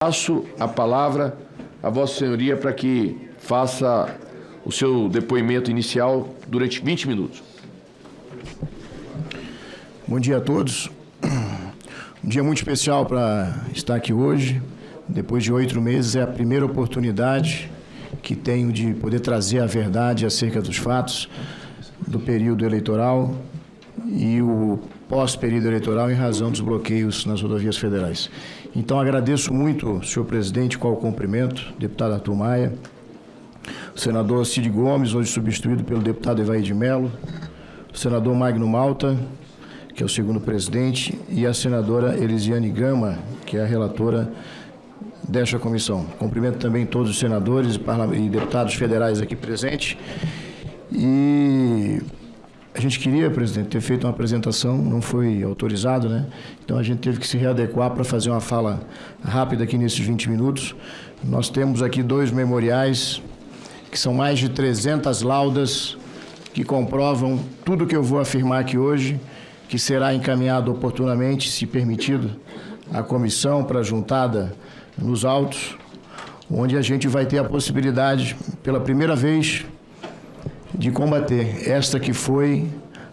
Passo a palavra a Vossa Senhoria para que faça o seu depoimento inicial durante 20 minutos. Bom dia a todos. Um dia muito especial para estar aqui hoje. Depois de 8 meses, é a primeira oportunidade que tenho de poder trazer a verdade acerca dos fatos do período eleitoral e o pós-período eleitoral em razão dos bloqueios nas rodovias federais. Então, agradeço muito, senhor presidente, qual o cumprimento, deputado Arthur Maia, o senador Cid Gomes, hoje substituído pelo deputado Evair de Mello, o senador Magno Malta, que é o segundo presidente, e a senadora Elisiane Gama, que é a relatora desta comissão. Cumprimento também todos os senadores e deputados federais aqui presentes. E a gente queria, presidente, ter feito uma apresentação, não foi autorizado, né? Então a gente teve que se readequar para fazer uma fala rápida aqui nesses 20 minutos. Nós temos aqui 2 memoriais, que são mais de 300 laudas, que comprovam tudo que eu vou afirmar aqui hoje, que será encaminhado oportunamente, se permitido, à comissão para juntada nos autos, onde a gente vai ter a possibilidade, pela primeira vez, de combater esta que foi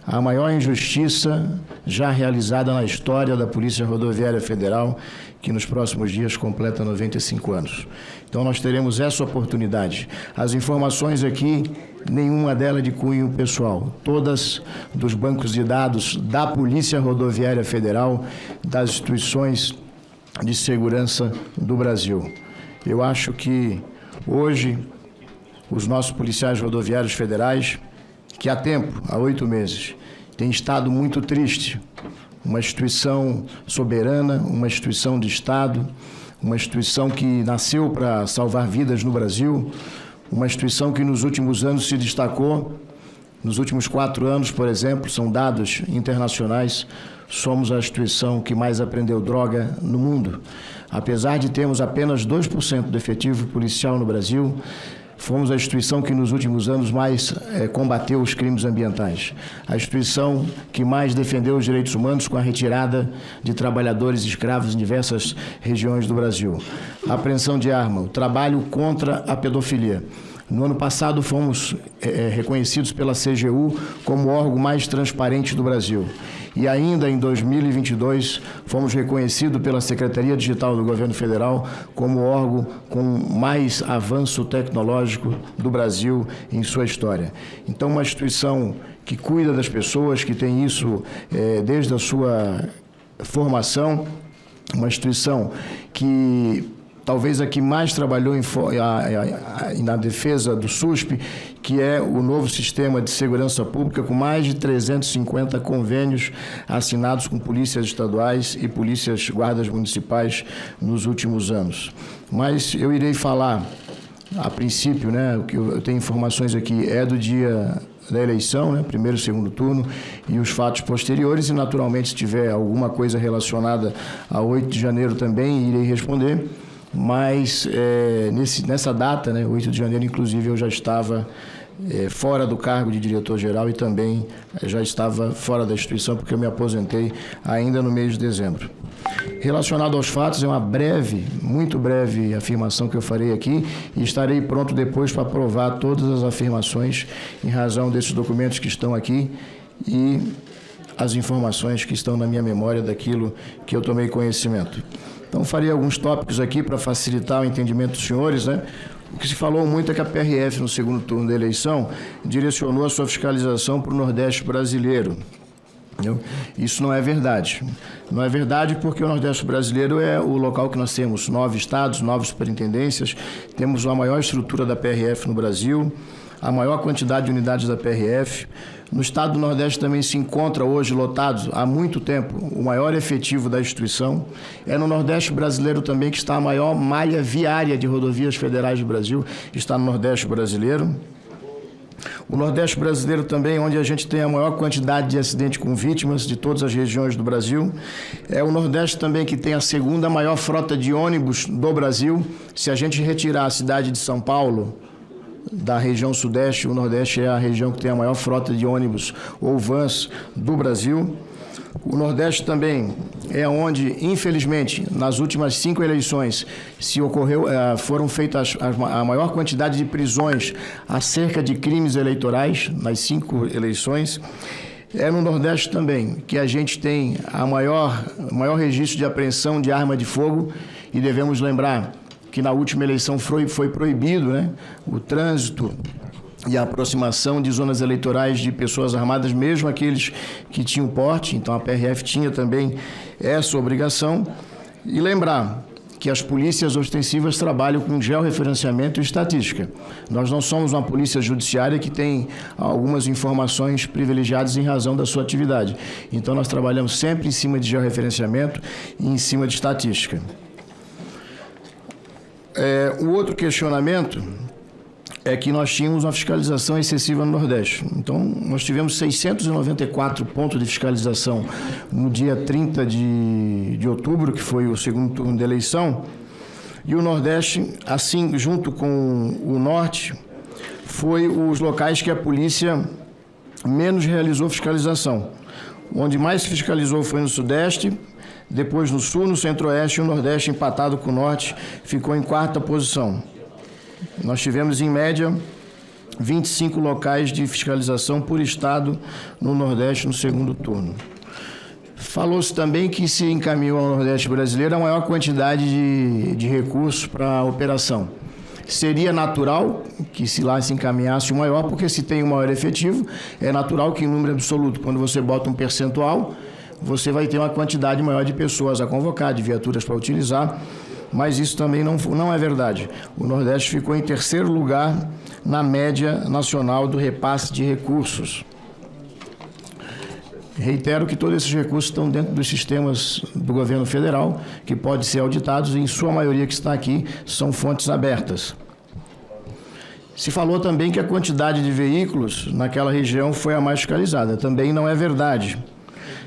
a maior injustiça já realizada na história da Polícia Rodoviária Federal, que nos próximos dias completa 95 anos. Então nós teremos essa oportunidade. As informações aqui, nenhuma delas de cunho pessoal, todas dos bancos de dados da Polícia Rodoviária Federal, das instituições de segurança do Brasil. Eu acho que hoje os nossos policiais rodoviários federais, que há tempo, há 8 meses, têm estado muito triste. Uma instituição soberana, uma instituição de Estado, uma instituição que nasceu para salvar vidas no Brasil, uma instituição que nos últimos anos se destacou. Nos últimos 4 anos, por exemplo, são dados internacionais, somos a instituição que mais apreendeu droga no mundo. Apesar de termos apenas 2% do efetivo policial no Brasil, fomos a instituição que nos últimos anos mais combateu os crimes ambientais. A instituição que mais defendeu os direitos humanos com a retirada de trabalhadores escravos em diversas regiões do Brasil. A apreensão de arma, o trabalho contra a pedofilia. No ano passado fomos reconhecidos pela CGU como o órgão mais transparente do Brasil. E ainda em 2022 fomos reconhecidos pela Secretaria Digital do Governo Federal como o órgão com mais avanço tecnológico do Brasil em sua história. Então, uma instituição que cuida das pessoas, que tem isso desde a sua formação, uma instituição que talvez a que mais trabalhou na defesa do SUSP, que é o novo sistema de segurança pública, com mais de 350 convênios assinados com polícias estaduais e polícias guardas municipais nos últimos anos. Mas eu irei falar, a princípio, né, o que eu tenho informações aqui é do dia da eleição, né, primeiro e segundo turno, e os fatos posteriores, e naturalmente, se tiver alguma coisa relacionada a 8 de janeiro também, irei responder. Mas nessa data, né, 8 de janeiro, inclusive, eu já estava fora do cargo de diretor-geral e também já estava fora da instituição, porque eu me aposentei ainda no mês de dezembro. Relacionado aos fatos, é uma breve, muito breve afirmação que eu farei aqui e estarei pronto depois para provar todas as afirmações em razão desses documentos que estão aqui e as informações que estão na minha memória daquilo que eu tomei conhecimento. Então, farei alguns tópicos aqui para facilitar o entendimento dos senhores, né? O que se falou muito é que a PRF, no segundo turno da eleição, direcionou a sua fiscalização para o Nordeste brasileiro. Entendeu? Isso não é verdade. Não é verdade porque o Nordeste brasileiro é o local que nós temos 9 estados, 9 superintendências, temos a maior estrutura da PRF no Brasil, a maior quantidade de unidades da PRF. No estado do Nordeste também se encontra hoje lotado, há muito tempo, o maior efetivo da instituição. É no Nordeste brasileiro também que está a maior malha viária de rodovias federais do Brasil, está no Nordeste brasileiro. O Nordeste brasileiro também, onde a gente tem a maior quantidade de acidentes com vítimas de todas as regiões do Brasil. É o Nordeste também que tem a segunda maior frota de ônibus do Brasil. Se a gente retirar a cidade de São Paulo da região Sudeste, o Nordeste é a região que tem a maior frota de ônibus ou vans do Brasil. O Nordeste também é onde, infelizmente, nas últimas 5 eleições, foram feitas a maior quantidade de prisões acerca de crimes eleitorais, nas 5 eleições. É no Nordeste também que a gente tem o maior registro de apreensão de arma de fogo, e devemos lembrar que na última eleição foi proibido, né, o trânsito e a aproximação de zonas eleitorais de pessoas armadas, mesmo aqueles que tinham porte. Então a PRF tinha também essa obrigação. E lembrar que as polícias ostensivas trabalham com georreferenciamento e estatística. Nós não somos uma polícia judiciária que tem algumas informações privilegiadas em razão da sua atividade. Então nós trabalhamos sempre em cima de georreferenciamento e em cima de estatística. O outro questionamento é que nós tínhamos uma fiscalização excessiva no Nordeste. Então, nós tivemos 694 pontos de fiscalização no dia 30 de outubro, que foi o segundo turno da eleição, e o Nordeste, assim, junto com o Norte, foi os locais que a polícia menos realizou fiscalização. Onde mais se fiscalizou foi no Sudeste, depois no Sul, no Centro-Oeste, e o Nordeste, empatado com o Norte, ficou em 4ª posição. Nós tivemos, em média, 25 locais de fiscalização por estado no Nordeste no segundo turno. Falou-se também que se encaminhou ao Nordeste brasileiro a maior quantidade de recursos para a operação. Seria natural que lá se encaminhasse o maior, porque se tem o maior efetivo, é natural que em número absoluto, quando você bota um percentual, você vai ter uma quantidade maior de pessoas a convocar, de viaturas para utilizar, mas isso também não é verdade. O Nordeste ficou em 3º lugar na média nacional do repasse de recursos. Reitero que todos esses recursos estão dentro dos sistemas do governo federal, que podem ser auditados, e em sua maioria que está aqui são fontes abertas. Se falou também que a quantidade de veículos naquela região foi a mais fiscalizada. Também não é verdade.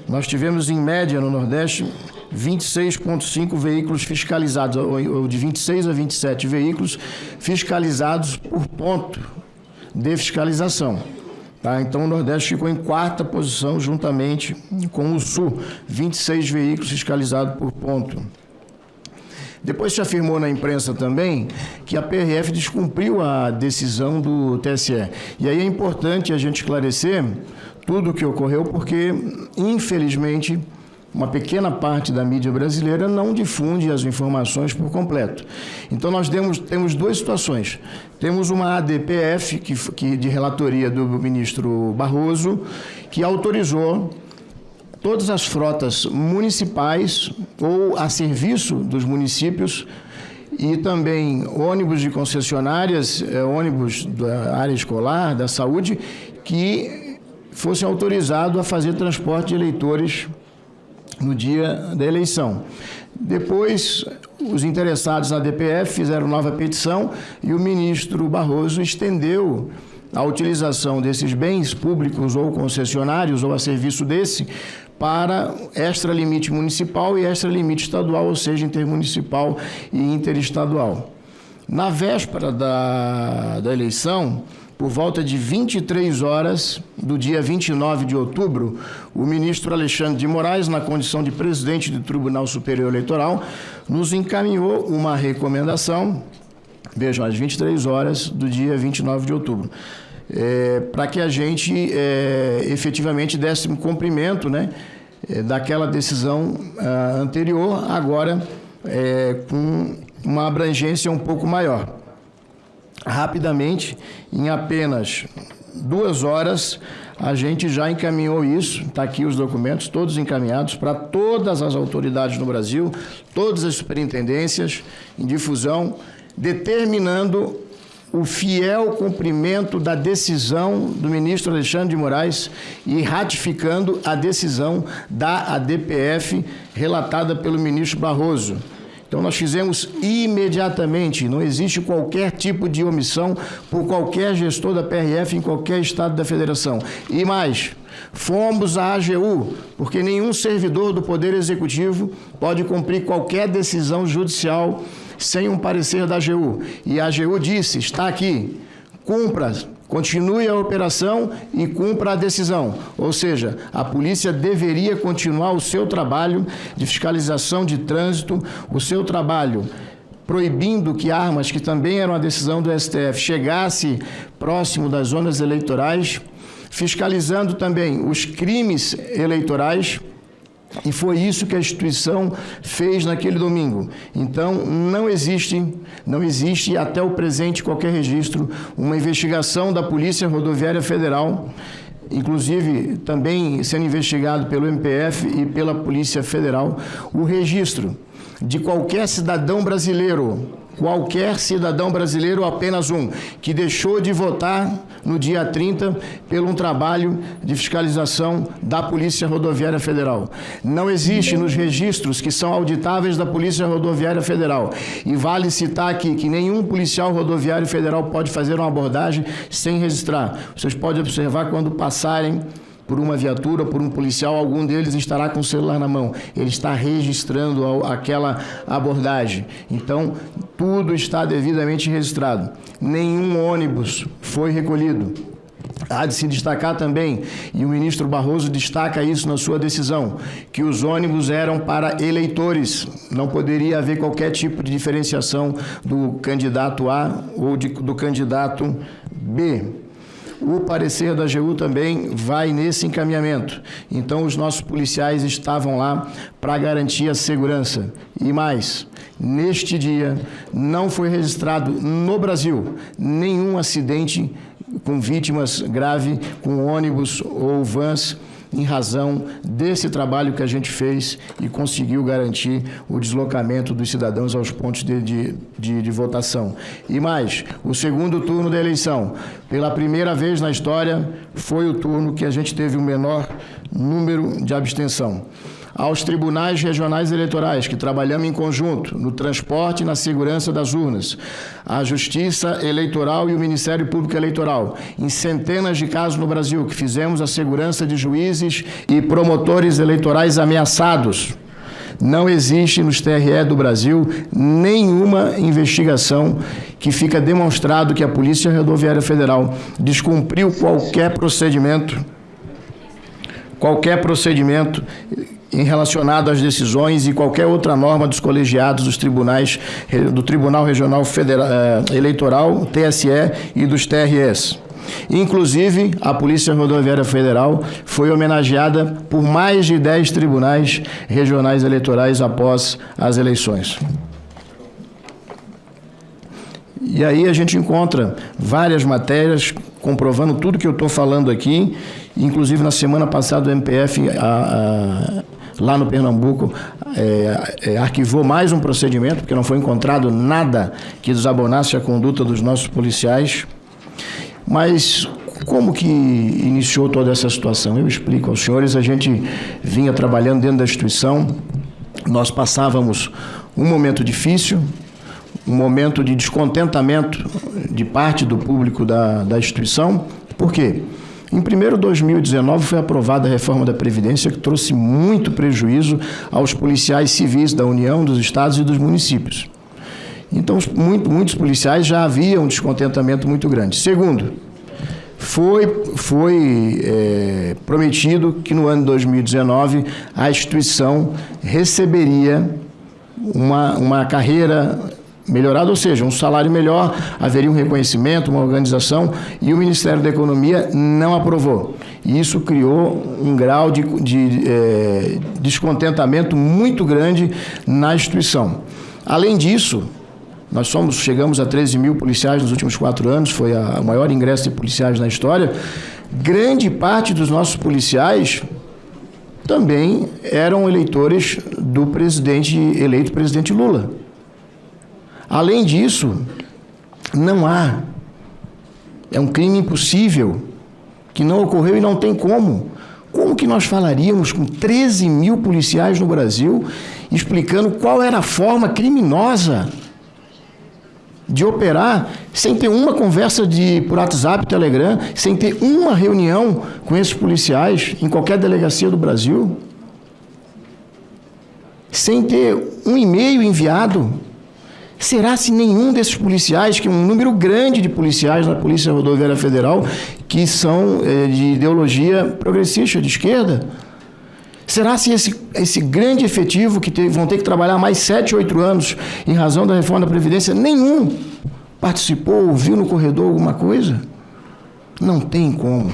Nós tivemos, em média, no Nordeste, 26,5 veículos fiscalizados, ou de 26 a 27 veículos fiscalizados por ponto de fiscalização. Tá? Então, o Nordeste ficou em 4ª posição, juntamente com o Sul, 26 veículos fiscalizados por ponto. Depois se afirmou na imprensa também que a PRF descumpriu a decisão do TSE. E aí é importante a gente esclarecer tudo o que ocorreu, porque, infelizmente, uma pequena parte da mídia brasileira não difunde as informações por completo. Então, nós temos 2 situações. Temos uma ADPF, que de relatoria do ministro Barroso, que autorizou todas as frotas municipais ou a serviço dos municípios e também ônibus de concessionárias, ônibus da área escolar, da saúde, que fossem autorizados a fazer transporte de eleitores no dia da eleição. Depois, os interessados na DPF fizeram nova petição e o ministro Barroso estendeu a utilização desses bens públicos ou concessionários ou a serviço desse para extralimite municipal e extralimite estadual, ou seja, intermunicipal e interestadual. Na véspera da eleição, por volta de 23 horas do dia 29 de outubro, o ministro Alexandre de Moraes, na condição de presidente do Tribunal Superior Eleitoral, nos encaminhou uma recomendação, vejam, às 23 horas do dia 29 de outubro, para que a gente efetivamente desse um cumprimento, né, daquela decisão anterior, agora com uma abrangência um pouco maior. Rapidamente, em apenas 2 horas, a gente já encaminhou isso, está aqui os documentos, todos encaminhados para todas as autoridades no Brasil, todas as superintendências em difusão, determinando o fiel cumprimento da decisão do ministro Alexandre de Moraes e ratificando a decisão da ADPF relatada pelo ministro Barroso. Então, nós fizemos imediatamente, não existe qualquer tipo de omissão por qualquer gestor da PRF em qualquer estado da federação. E mais, fomos à AGU, porque nenhum servidor do Poder Executivo pode cumprir qualquer decisão judicial sem um parecer da AGU. E a AGU disse, está aqui, cumpra continue a operação e cumpra a decisão. Ou seja, a polícia deveria continuar o seu trabalho de fiscalização de trânsito, o seu trabalho proibindo que armas, que também era uma decisão do STF, chegasse próximo das zonas eleitorais, fiscalizando também os crimes eleitorais. E foi isso que a instituição fez naquele domingo. Então, não existe até o presente qualquer registro, uma investigação da Polícia Rodoviária Federal, inclusive também sendo investigado pelo MPF e pela Polícia Federal, o registro de qualquer cidadão brasileiro, apenas um, que deixou de votar no dia 30 pelo um trabalho de fiscalização da Polícia Rodoviária Federal. Não existe nos registros que são auditáveis da Polícia Rodoviária Federal. E vale citar aqui que nenhum policial rodoviário federal pode fazer uma abordagem sem registrar. Vocês podem observar quando passarem por uma viatura, por um policial, algum deles estará com o celular na mão. Ele está registrando aquela abordagem. Então, tudo está devidamente registrado. Nenhum ônibus foi recolhido. Há de se destacar também, e o ministro Barroso destaca isso na sua decisão, que os ônibus eram para eleitores. Não poderia haver qualquer tipo de diferenciação do candidato A ou do candidato B. O parecer da AGU também vai nesse encaminhamento. Então, os nossos policiais estavam lá para garantir a segurança. E mais, neste dia, não foi registrado no Brasil nenhum acidente com vítimas graves, com ônibus ou vans, em razão desse trabalho que a gente fez e conseguiu garantir o deslocamento dos cidadãos aos pontos de votação. E mais, o segundo turno da eleição, pela primeira vez na história, foi o turno que a gente teve o menor número de abstenção. Aos tribunais regionais eleitorais, que trabalhamos em conjunto, no transporte e na segurança das urnas, a Justiça Eleitoral e o Ministério Público Eleitoral, em centenas de casos no Brasil, que fizemos a segurança de juízes e promotores eleitorais ameaçados. Não existe nos TRE do Brasil nenhuma investigação que fica demonstrado que a Polícia Rodoviária Federal descumpriu qualquer procedimento em relacionado às decisões e qualquer outra norma dos colegiados dos tribunais, do Tribunal Regional Eleitoral, TSE e dos TREs. Inclusive, a Polícia Rodoviária Federal foi homenageada por mais de 10 tribunais regionais eleitorais após as eleições. E aí a gente encontra várias matérias comprovando tudo que eu estou falando aqui. Inclusive, na semana passada, o MPF, lá no Pernambuco, arquivou mais um procedimento, porque não foi encontrado nada que desabonasse a conduta dos nossos policiais. Mas como que iniciou toda essa situação? Eu explico aos senhores. A gente vinha trabalhando dentro da instituição, nós passávamos um momento difícil, um momento de descontentamento de parte do público da instituição. Por quê? Em 2019 foi aprovada a reforma da Previdência, que trouxe muito prejuízo aos policiais civis da União, dos estados e dos municípios. Então, muitos policiais já haviam um descontentamento muito grande. Segundo, foi prometido que no ano de 2019 a instituição receberia uma carreira melhorada, ou seja, um salário melhor, haveria um reconhecimento, uma organização, e o Ministério da Economia não aprovou. E isso criou um grau de descontentamento muito grande na instituição. Além disso, nós chegamos a 13 mil policiais nos últimos 4 anos, foi o maior ingresso de policiais na história. Grande parte dos nossos policiais também eram eleitores do eleito presidente Lula. Além disso, não há, é um crime impossível, que não ocorreu e não tem como. Como que nós falaríamos com 13 mil policiais no Brasil, explicando qual era a forma criminosa de operar, sem ter uma conversa por WhatsApp, Telegram, sem ter uma reunião com esses policiais em qualquer delegacia do Brasil, sem ter um e-mail enviado, Será se nenhum desses policiais, que é um número grande de policiais na Polícia Rodoviária Federal, que são de ideologia progressista, de esquerda, será se esse grande efetivo, que vão ter que trabalhar mais 7, 8 anos em razão da reforma da Previdência, nenhum participou, ouviu no corredor alguma coisa? Não tem como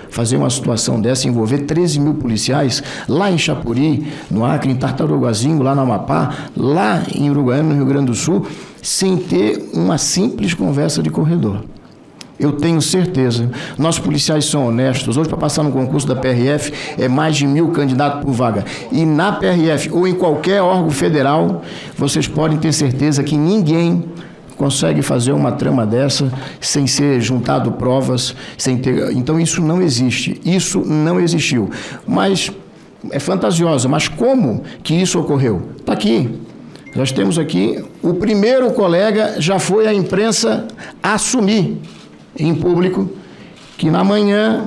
fazer uma situação dessa, envolver 13 mil policiais lá em Chapuri, no Acre, em Tartarugazinho, lá no Amapá, lá em Uruguaiana, no Rio Grande do Sul, sem ter uma simples conversa de corredor. Eu tenho certeza. Nossos policiais são honestos. Hoje, para passar no concurso da PRF, é mais de 1.000 candidatos por vaga. E na PRF, ou em qualquer órgão federal, vocês podem ter certeza que ninguém consegue fazer uma trama dessa sem ser juntado provas, sem ter... Então, isso não existe. Isso não existiu. Mas é fantasiosa. Mas como que isso ocorreu? Está aqui. Nós temos aqui, o primeiro colega já foi à imprensa assumir em público que na manhã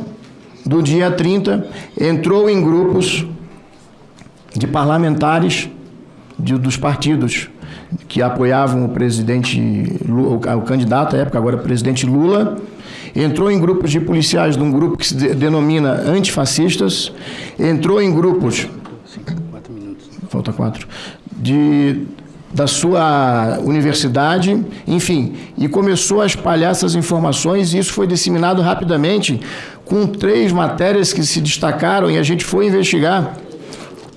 do dia 30 entrou em grupos de parlamentares dos partidos que apoiavam o presidente, o candidato à época, agora presidente Lula, entrou em grupos de policiais de um grupo que se denomina antifascistas, entrou em grupos... 4 minutos. Falta 4. Da sua universidade, enfim, e começou a espalhar essas informações, e isso foi disseminado rapidamente, com 3 matérias que se destacaram, e a gente foi investigar.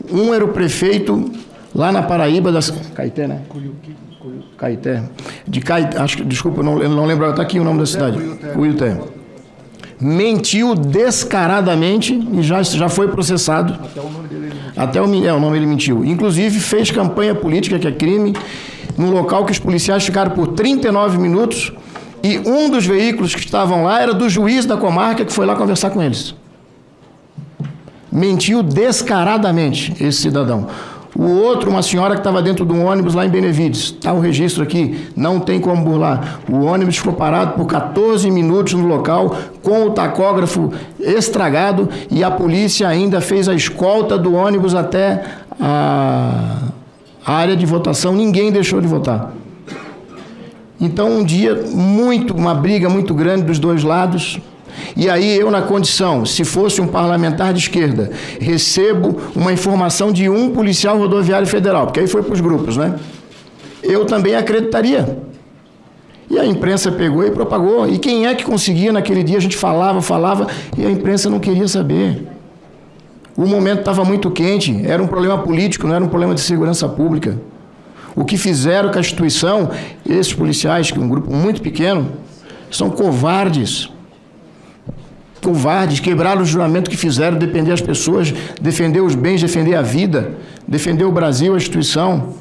Um era o prefeito lá na Paraíba, Caeté, né? Caeté. Desculpa, não lembro, está aqui o nome da cidade. Cuiuté. Mentiu descaradamente e já foi processado. Até o nome ele mentiu. Inclusive fez campanha política, que é crime, num local que os policiais ficaram por 39 minutos e um dos veículos que estavam lá era do juiz da comarca que foi lá conversar com eles. Mentiu descaradamente esse cidadão. O outro, uma senhora que estava dentro de um ônibus lá em Benevides. Está o registro aqui, não tem como burlar. O ônibus ficou parado por 14 minutos no local, com o tacógrafo estragado, e a polícia ainda fez a escolta do ônibus até a área de votação. Ninguém deixou de votar. Então, um dia, uma briga muito grande dos dois lados. E aí eu, na condição, se fosse um parlamentar de esquerda, recebo uma informação de um policial rodoviário federal, porque aí foi para os grupos, né? Eu também acreditaria. E a imprensa pegou e propagou. E quem é que conseguia naquele dia? A gente falava, e a imprensa não queria saber. O momento estava muito quente, era um problema político, não era um problema de segurança pública. O que fizeram com a instituição, esses policiais, que é um grupo muito pequeno, são covardes. Covardes, quebraram o juramento que fizeram, defender as pessoas, defender os bens, defender a vida, defender o Brasil, a instituição.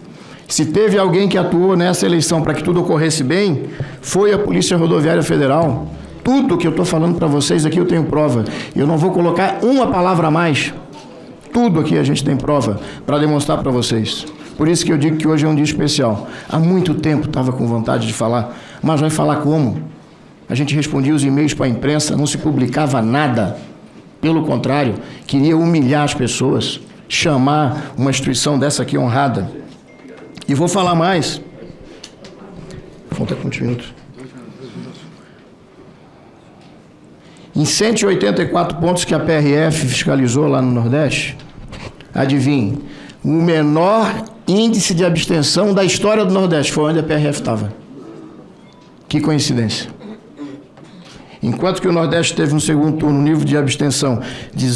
Se teve alguém que atuou nessa eleição para que tudo ocorresse bem, foi a Polícia Rodoviária Federal. Tudo que eu estou falando para vocês aqui eu tenho prova. Eu não vou colocar uma palavra a mais. Tudo aqui a gente tem prova para demonstrar para vocês. Por isso que eu digo que hoje é um dia especial. Há muito tempo estava com vontade de falar, mas vai falar como? A gente respondia os e-mails para a imprensa, não se publicava nada. Pelo contrário, queria humilhar as pessoas, chamar uma instituição dessa aqui honrada. E vou falar mais. Falta quantos minutos? Em 184 pontos que a PRF fiscalizou lá no Nordeste, adivinhe, o menor índice de abstenção da história do Nordeste foi onde a PRF estava. Que coincidência. Enquanto que o Nordeste teve no segundo turno um nível de abstenção de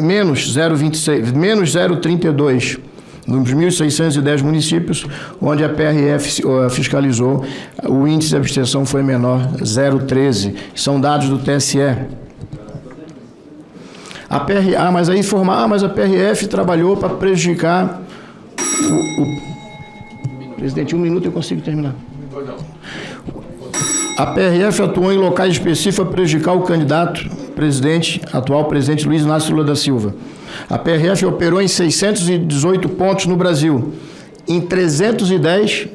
menos 0,26, menos 0,32 nos 1.610 municípios, onde a PRF fiscalizou, o índice de abstenção foi menor, 0,13. São dados do TSE. Mas a PRF trabalhou para prejudicar Presidente, 1 minuto eu consigo terminar. A PRF atuou em locais específicos para prejudicar o candidato atual presidente Luiz Inácio Lula da Silva. A PRF operou em 618 pontos no Brasil. Em 310,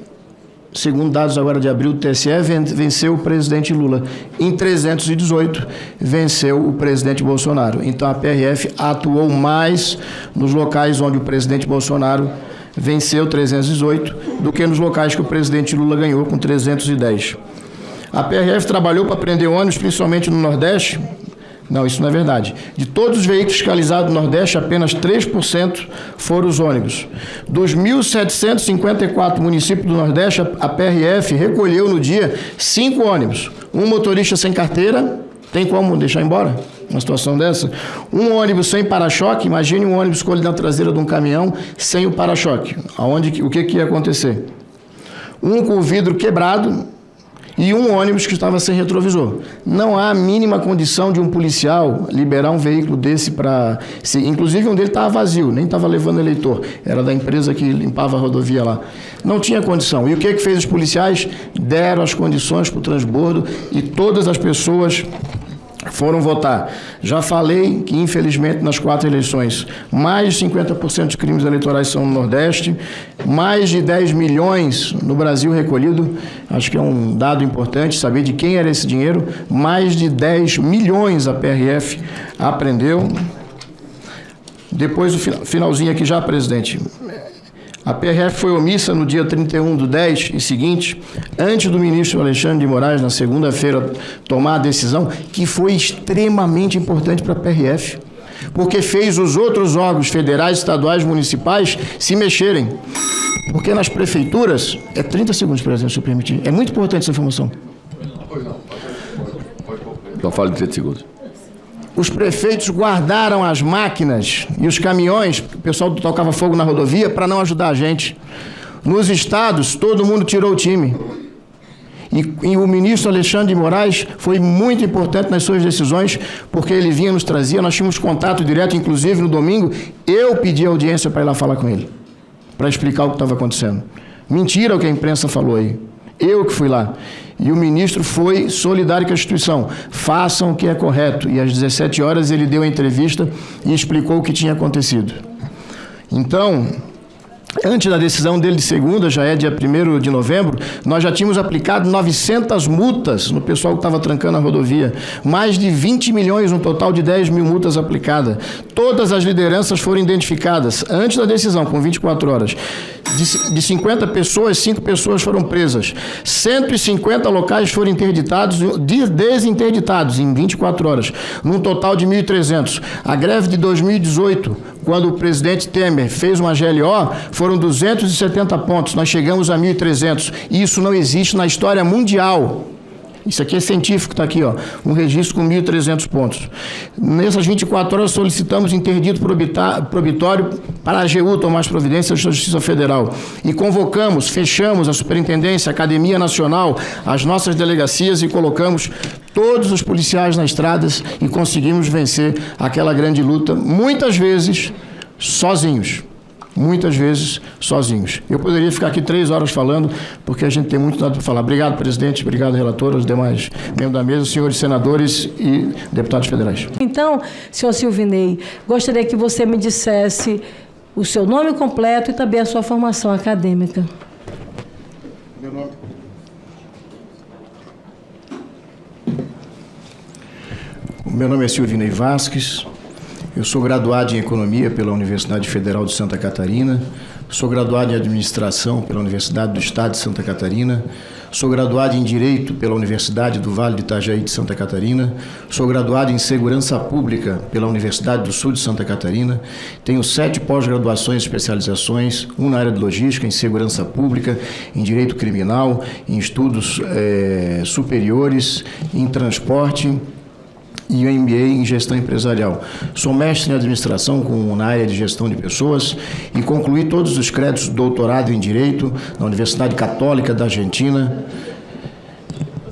segundo dados agora de abril do TSE, venceu o presidente Lula. Em 318, venceu o presidente Bolsonaro. Então, a PRF atuou mais nos locais onde o presidente Bolsonaro venceu 318, do que nos locais que o presidente Lula ganhou, com 310. A PRF trabalhou para prender ônibus, principalmente no Nordeste. Não, isso não é verdade. De todos os veículos fiscalizados no Nordeste, apenas 3% foram os ônibus. Dos 1.754 municípios do Nordeste, a PRF recolheu no dia 5 ônibus. Um motorista sem carteira, tem como deixar embora uma situação dessa? Um ônibus sem para-choque, imagine um ônibus escolhido na traseira de um caminhão sem o para-choque. O que ia acontecer? Um com o vidro quebrado, e um ônibus que estava sem retrovisor. Não há a mínima condição de um policial liberar um veículo desse para... Inclusive, um dele estava vazio, nem estava levando eleitor. Era da empresa que limpava a rodovia lá. Não tinha condição. E o que fez os policiais? Deram as condições para o transbordo e todas as pessoas foram votar. Já falei que, infelizmente, nas 4 eleições, mais de 50% dos crimes eleitorais são no Nordeste, mais de 10 milhões no Brasil recolhido, acho que é um dado importante saber de quem era esse dinheiro, mais de 10 milhões a PRF apreendeu. Depois, o finalzinho aqui já, presidente. A PRF foi omissa no dia 31/10 e seguinte, antes do ministro Alexandre de Moraes, na segunda-feira, tomar a decisão, que foi extremamente importante para a PRF, porque fez os outros órgãos federais, estaduais, municipais se mexerem. Porque nas prefeituras... 30 segundos, presidente, se eu permitir. É muito importante essa informação. Só fala de 30 segundos. Os prefeitos guardaram as máquinas e os caminhões, o pessoal tocava fogo na rodovia, para não ajudar a gente. Nos estados, todo mundo tirou o time. E o ministro Alexandre de Moraes foi muito importante nas suas decisões, porque ele vinha, nos trazia, nós tínhamos contato direto, inclusive no domingo, eu pedi audiência para ir lá falar com ele, para explicar o que estava acontecendo. Mentira o que a imprensa falou aí. Eu que fui lá. E o ministro foi solidário com a instituição. Façam o que é correto. E às 17 horas ele deu a entrevista e explicou o que tinha acontecido. Então, antes da decisão dele de segunda, já é dia 1º de novembro, nós já tínhamos aplicado 900 multas no pessoal que estava trancando a rodovia. Mais de 20 milhões, um total de 10 mil multas aplicadas. Todas as lideranças foram identificadas antes da decisão, com 24 horas. De 50 pessoas, 5 pessoas foram presas. 150 locais foram interditados, desinterditados em 24 horas, num total de 1.300. A greve de 2018, quando o presidente Temer fez uma GLO, foram 270 pontos. Nós chegamos a 1.300. E isso não existe na história mundial. Isso aqui é científico, está aqui, ó, um registro com 1.300 pontos. Nessas 24 horas solicitamos interdito probitório para a AGU tomar as providências da Justiça Federal. E convocamos, fechamos a Superintendência, a Academia Nacional, as nossas delegacias e colocamos todos os policiais nas estradas e conseguimos vencer aquela grande luta, muitas vezes sozinhos. Muitas vezes sozinhos. Eu poderia ficar aqui 3 horas falando, porque a gente tem muito nada para falar. Obrigado, presidente, obrigado, relator, os demais membros da mesa, senhores senadores e deputados federais. Então, senhor Silvinei, gostaria que você me dissesse o seu nome completo e também a sua formação acadêmica. Meu nome é Silvinei Vasques. Eu sou graduado em Economia pela Universidade Federal de Santa Catarina, sou graduado em Administração pela Universidade do Estado de Santa Catarina, sou graduado em Direito pela Universidade do Vale do Itajaí de Santa Catarina, sou graduado em Segurança Pública pela Universidade do Sul de Santa Catarina, tenho 7 pós-graduações e especializações, uma na área de Logística, em Segurança Pública, em Direito Criminal, em Estudos Superiores, em Transporte, e o MBA em Gestão Empresarial. Sou mestre em Administração na área de Gestão de Pessoas e concluí todos os créditos do doutorado em Direito na Universidade Católica da Argentina.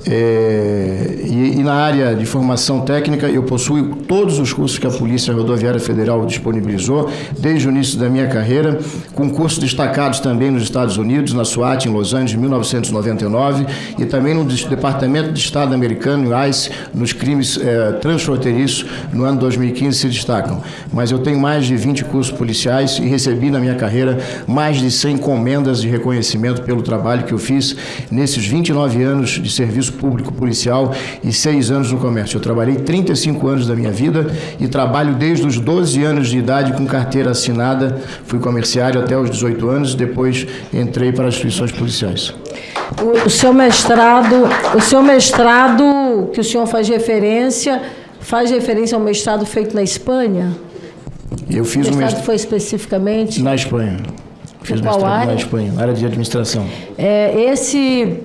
E na área de formação técnica, eu possuo todos os cursos que a Polícia Rodoviária Federal disponibilizou desde o início da minha carreira, com cursos destacados também nos Estados Unidos, na SWAT, em Los Angeles, em 1999, e também no Departamento de Estado americano, ICE, nos crimes transfronteiriços, no ano 2015, se destacam. Mas eu tenho mais de 20 cursos policiais e recebi na minha carreira mais de 100 comendas de reconhecimento pelo trabalho que eu fiz nesses 29 anos de serviço público policial e 6 anos no comércio. Eu trabalhei 35 anos da minha vida e trabalho desde os 12 anos de idade com carteira assinada. Fui comerciário até os 18 anos, depois entrei para as instituições policiais. O seu mestrado, que o senhor faz referência ao mestrado feito na Espanha? Eu fiz o mestrado foi especificamente? Na Espanha. Fiz qual mestrado área? na Espanha, na área de administração. Esse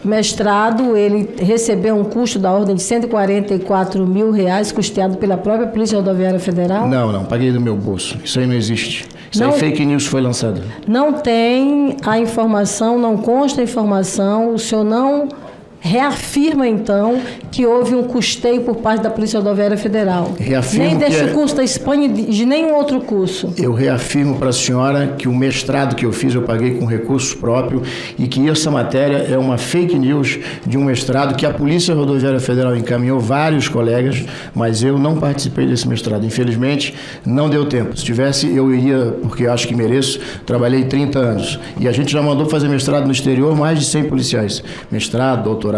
mestrado, ele recebeu um custo da ordem de R$144 mil, custeado pela própria Polícia Rodoviária Federal? Não, paguei do meu bolso. Isso aí não existe. Isso aí fake news foi lançado. Não tem a informação, não consta a informação, o senhor não reafirma, então, que houve um custeio por parte da Polícia Rodoviária Federal. Reafirmo nem deste curso da Espanha, de nenhum outro curso. Eu reafirmo para a senhora que o mestrado que eu fiz, eu paguei com recursos próprios e que essa matéria é uma fake news de um mestrado que a Polícia Rodoviária Federal encaminhou vários colegas, mas eu não participei desse mestrado. Infelizmente, não deu tempo. Se tivesse, eu iria, porque eu acho que mereço. Trabalhei 30 anos. E a gente já mandou fazer mestrado no exterior, mais de 100 policiais. Mestrado, doutorado.